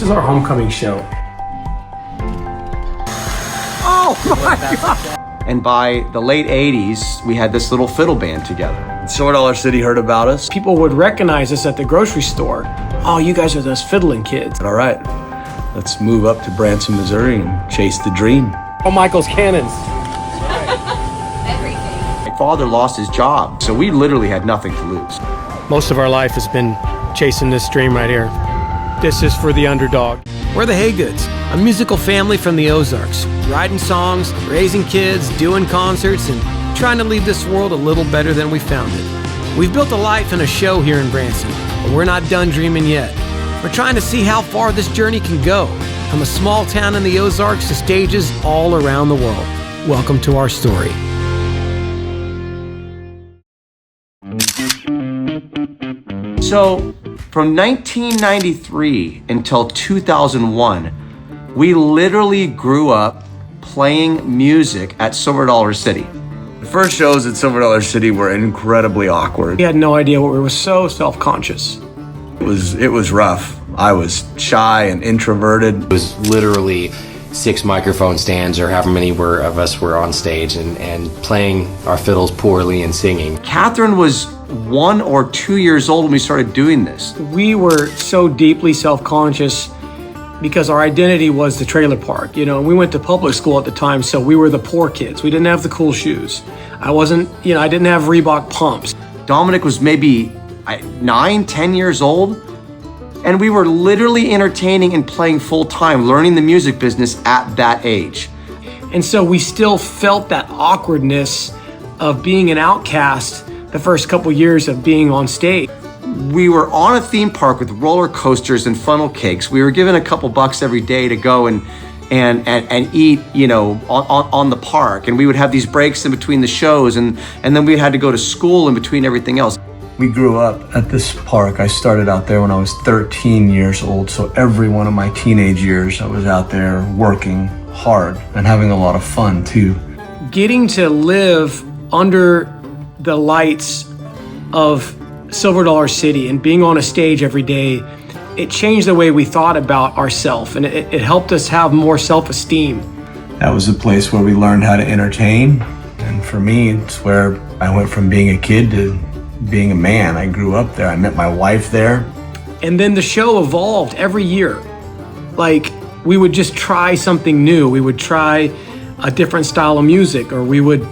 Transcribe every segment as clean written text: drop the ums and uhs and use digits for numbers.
is our homecoming show. Oh my God! And by the late 80s, we had this little fiddle band together. Silver Dollar City heard about us. People would recognize us at the grocery store. Oh, you guys are those fiddling kids. All right, let's move up to Branson, Missouri and chase the dream. Oh, Michael's cannons. My father lost his job, so we literally had nothing to lose. Most of our life has been chasing this dream right here. This is for the underdog. We're the Haygoods, a musical family from the Ozarks, writing songs, raising kids, doing concerts, and trying to leave this world a little better than we found it. We've built a life and a show here in Branson, but we're not done dreaming yet. We're trying to see how far this journey can go, from a small town in the Ozarks to stages all around the world. Welcome to our story. So, from 1993 until 2001, we literally grew up playing music at Silver Dollar City. The first shows at Silver Dollar City were incredibly awkward. We had no idea what we were, so self-conscious. It was rough. I was shy and introverted. It was literally 6 microphone stands or however many of us were on stage and playing our fiddles poorly and singing. Catherine was 1 or 2 years old when we started doing this. We were so deeply self-conscious because our identity was the trailer park. You know, we went to public school at the time, so we were the poor kids. We didn't have the cool shoes. I didn't have Reebok pumps. Dominic was maybe 9, 10 years old, and we were literally entertaining and playing full time, learning the music business at that age. And so we still felt that awkwardness of being an outcast the first couple years of being on stage. We were on a theme park with roller coasters and funnel cakes. We were given a couple bucks every day to go and eat, on the park. And we would have these breaks in between the shows, and then we had to go to school in between everything else. We grew up at this park. I started out there when I was 13 years old. So every one of my teenage years, I was out there working hard and having a lot of fun too. Getting to live under the lights of Silver Dollar City and being on a stage every day, it changed the way we thought about ourselves, and it helped us have more self-esteem. That was the place where we learned how to entertain. And for me, it's where I went from being a kid to being a man. I grew up there. I met my wife there. And then the show evolved every year. Like, we would just try something new. We would try a different style of music, or we would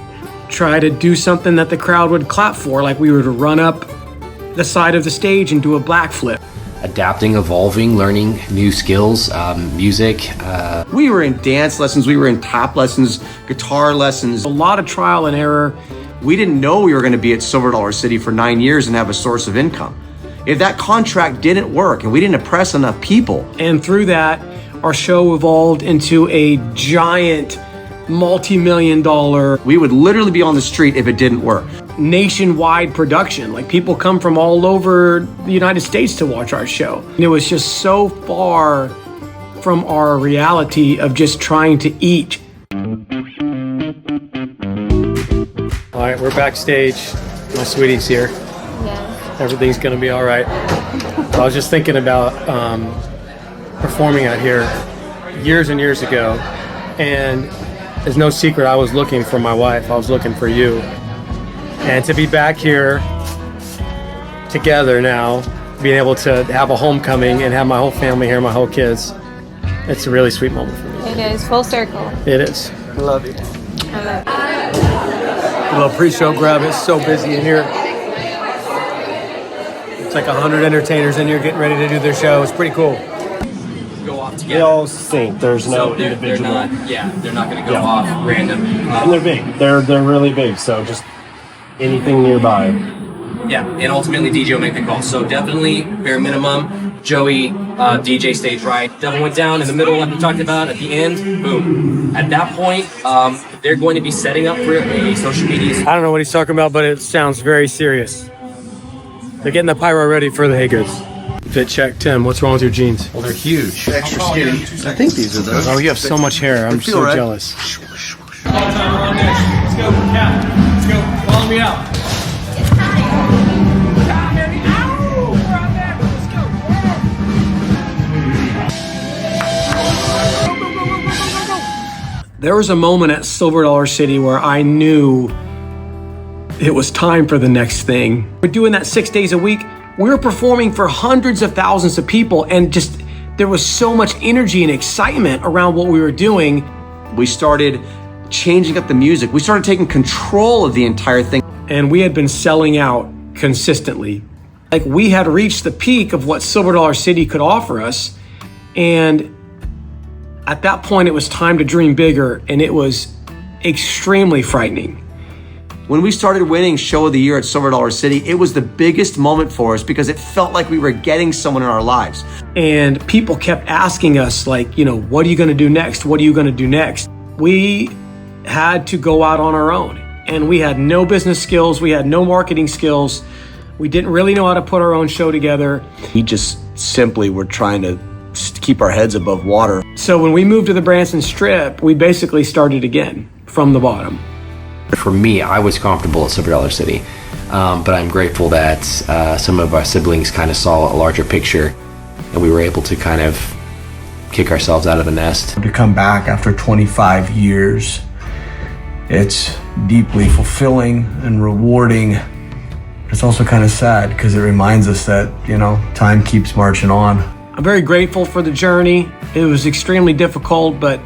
try to do something that the crowd would clap for, like we would run up the side of the stage and do a black flip. Adapting, evolving, learning new skills, music. We were in dance lessons, we were in tap lessons, guitar lessons. A lot of trial and error. We didn't know we were going to be at Silver Dollar City for 9 years and have a source of income. If that contract didn't work and we didn't impress enough people. And through that, our show evolved into a giant multi-million-dollar. We would literally be on the street if it didn't work. Nationwide production. Like, people come from all over the United States to watch our show. And it was just so far from our reality of just trying to eat. All right, we're backstage. My sweetie's here. Yes. Everything's gonna be all right. I was just thinking about performing out here years and years ago, and there's no secret I was looking for my wife. I was looking for you. And to be back here together now, being able to have a homecoming and have my whole family here, my whole kids, it's a really sweet moment for me. It is full circle. It is. I love you. I love you. A little pre-show grab. It's so busy in here. It's like 100 entertainers in here getting ready to do their show. It's pretty cool. Go off together. They all sync. There's no So they're individual. not. Yeah, they're not going to go off random. And they're big. They're really big. So just anything nearby. Yeah, and ultimately DJ will make the call. So definitely bare minimum. Joey, DJ stage right. Devil went down in the middle, like we talked about. At the end, boom. At that point, they're going to be setting up for a social media. I don't know what he's talking about, but it sounds very serious. They're getting the pyro ready for the Haygoods. Fit check. Tim, what's wrong with your jeans? Well, they're huge. Extra skinny. I think these are those. Oh, you have so much hair. I'm so jealous. Let's go, Cat. Let's go. Follow me out. There was a moment at Silver Dollar City where I knew it was time for the next thing. We're doing that 6 days a week. We were performing for hundreds of thousands of people, and just there was so much energy and excitement around what we were doing. We started changing up the music. We started taking control of the entire thing. And we had been selling out consistently. Like, we had reached the peak of what Silver Dollar City could offer us. And at that point, it was time to dream bigger, and it was extremely frightening. When we started winning Show of the Year at Silver Dollar City, it was the biggest moment for us because it felt like we were getting someone in our lives. And people kept asking us, like, you know, what are you going to do next? What are you going to do next? We had to go out on our own, and we had no business skills. We had no marketing skills. We didn't really know how to put our own show together. We just simply were trying to keep our heads above water. So when we moved to the Branson Strip, we basically started again from the bottom. For me, I was comfortable at Silver Dollar City, but I'm grateful that some of our siblings kind of saw a larger picture, and we were able to kind of kick ourselves out of the nest. To come back after 25 years, it's deeply fulfilling and rewarding. It's also kind of sad because it reminds us that, you know, time keeps marching on. I'm very grateful for the journey. It was extremely difficult, but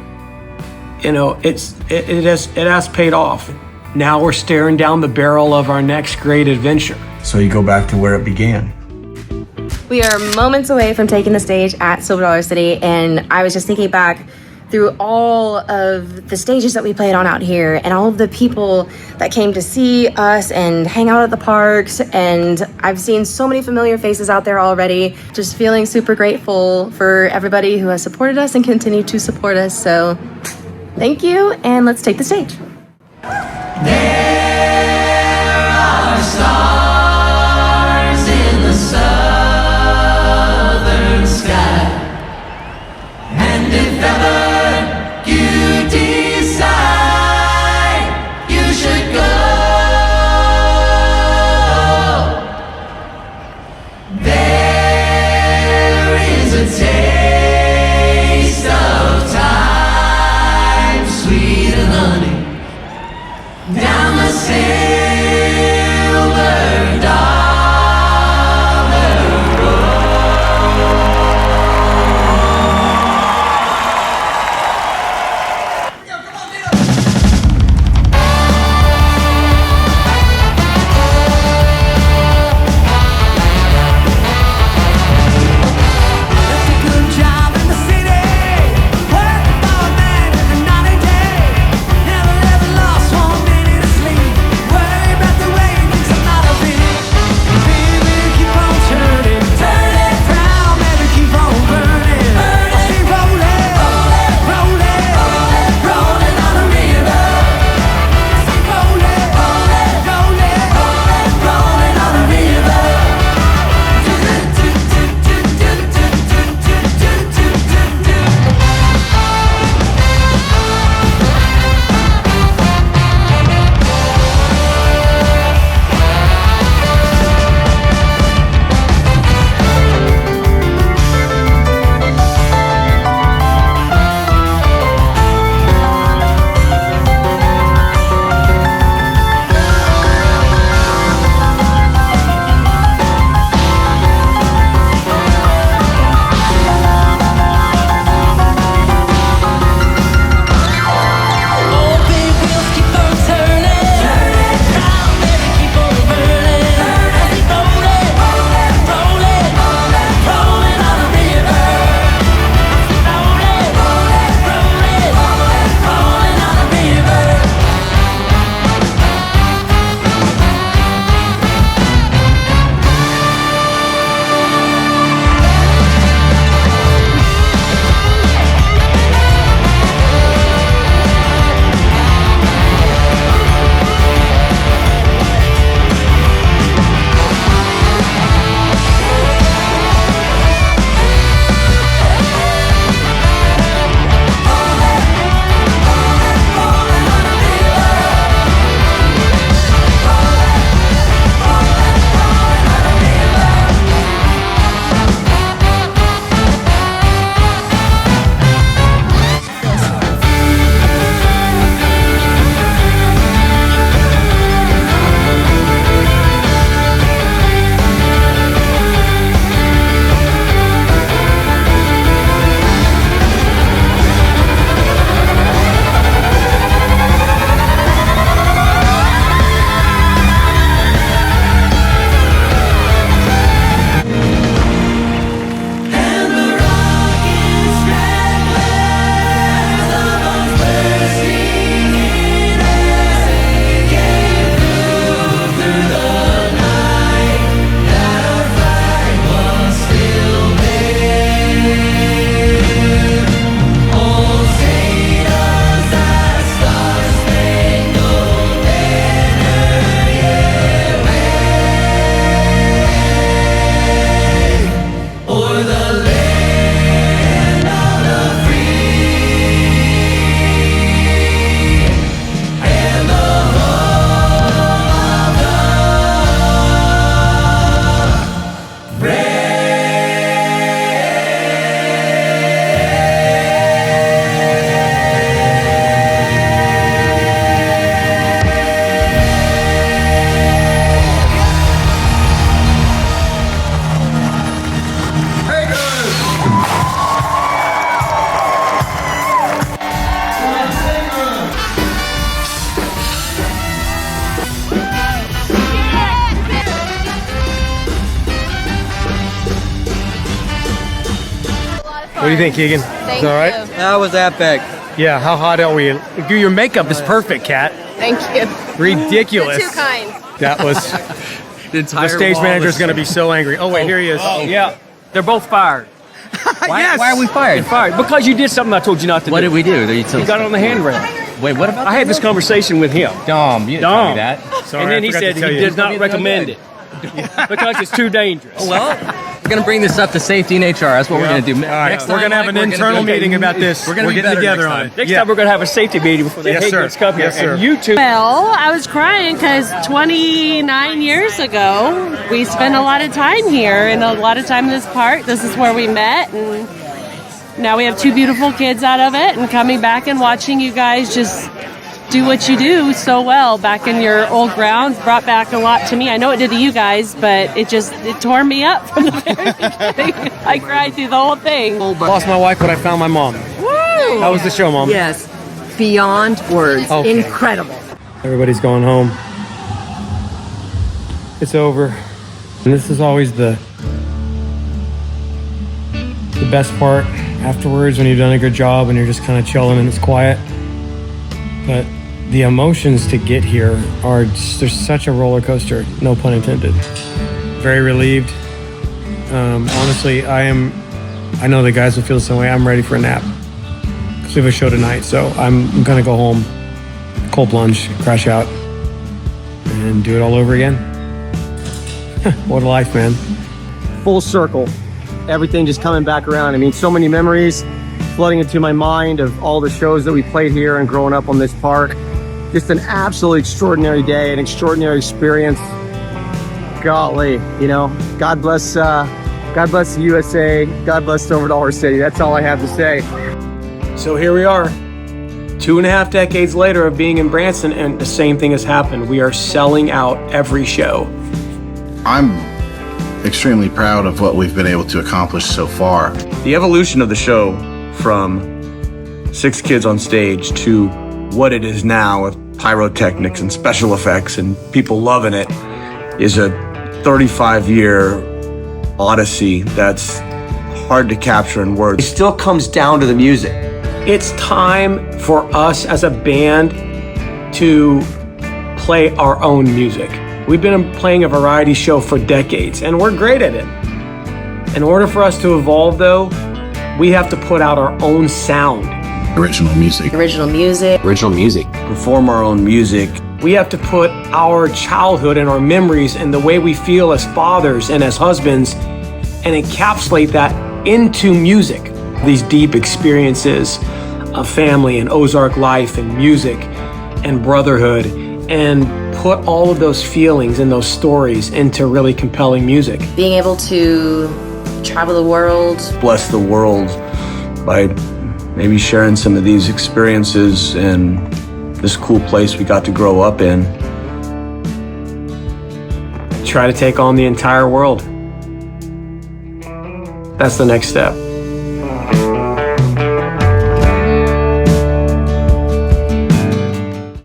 you know, it has paid off. Now we're staring down the barrel of our next great adventure. So you go back to where it began. We are moments away from taking the stage at Silver Dollar City, and I was just thinking back through all of the stages that we played on out here and all of the people that came to see us and hang out at the parks, and I've seen so many familiar faces out there already. Just feeling super grateful for everybody who has supported us and continue to support us. So thank you, and let's take the stage. Down the silver What do you think, Keegan? Is that all right? That was epic. Yeah, how hot are we? Your makeup is perfect, Kat. Thank you. Ridiculous. You're too kind. That was... the stage manager's going to be so angry. Oh, wait, here he is. Oh, yeah. They're both fired. Why are we fired? You're fired. Because you did something I told you not to do. What did we do? You got on the handrail. Wait, what about I had this conversation with him. Dom, you didn't tell me that. Sorry, and then I he forgot said to tell he you. does not recommend it. Because it's too dangerous. Well, we're going to bring this up to safety and HR. That's what we're going to do. All right, we're going to have an internal meeting about this. We're getting together on it. Next time we're going to have a safety meeting before the Haygoods come here. Yes, sir. And you two. Well, I was crying because 29 years ago, we spent a lot of time here and a lot of time in this park. This is where we met, and now we have two beautiful kids out of it, and coming back and watching you guys just do what you do so well back in your old grounds brought back a lot to me. I know it did to you guys, but it tore me up from the very beginning. I cried through the whole thing. Lost my wife, but I found my mom. Woo! How was the show, Mom? Yes, beyond words. Okay. Incredible. Everybody's going home. It's over. And this is always the best part afterwards, when you've done a good job and you're just kind of chilling and it's quiet. But the emotions to get here are just, there's such a roller coaster, no pun intended. Very relieved. Honestly, I know the guys will feel the same way. I'm ready for a nap because we have a show tonight, so I'm gonna go home, cold plunge, crash out, and do it all over again. What a life, man. Full circle. Everything just coming back around. I mean, so many memories flooding into my mind of all the shows that we played here and growing up on this park. Just an absolutely extraordinary day, an extraordinary experience. Golly, God bless the USA. God bless Silver Dollar City. That's all I have to say. So here we are, 2.5 decades later of being in Branson, and the same thing has happened. We are selling out every show. I'm extremely proud of what we've been able to accomplish so far. The evolution of the show from 6 kids on stage to what it is now with pyrotechnics and special effects and people loving it is a 35-year odyssey that's hard to capture in words. It still comes down to the music. It's time for us as a band to play our own music. We've been playing a variety show for decades, and we're great at it. In order for us to evolve, though, we have to put out our own sound. Original music. Original music. Original music. Perform our own music. We have to put our childhood and our memories and the way we feel as fathers and as husbands and encapsulate that into music. These deep experiences of family and Ozark life and music and brotherhood, and put all of those feelings and those stories into really compelling music. Being able to travel the world. Bless the world by maybe sharing some of these experiences and this cool place we got to grow up in. Try to take on the entire world. That's the next step.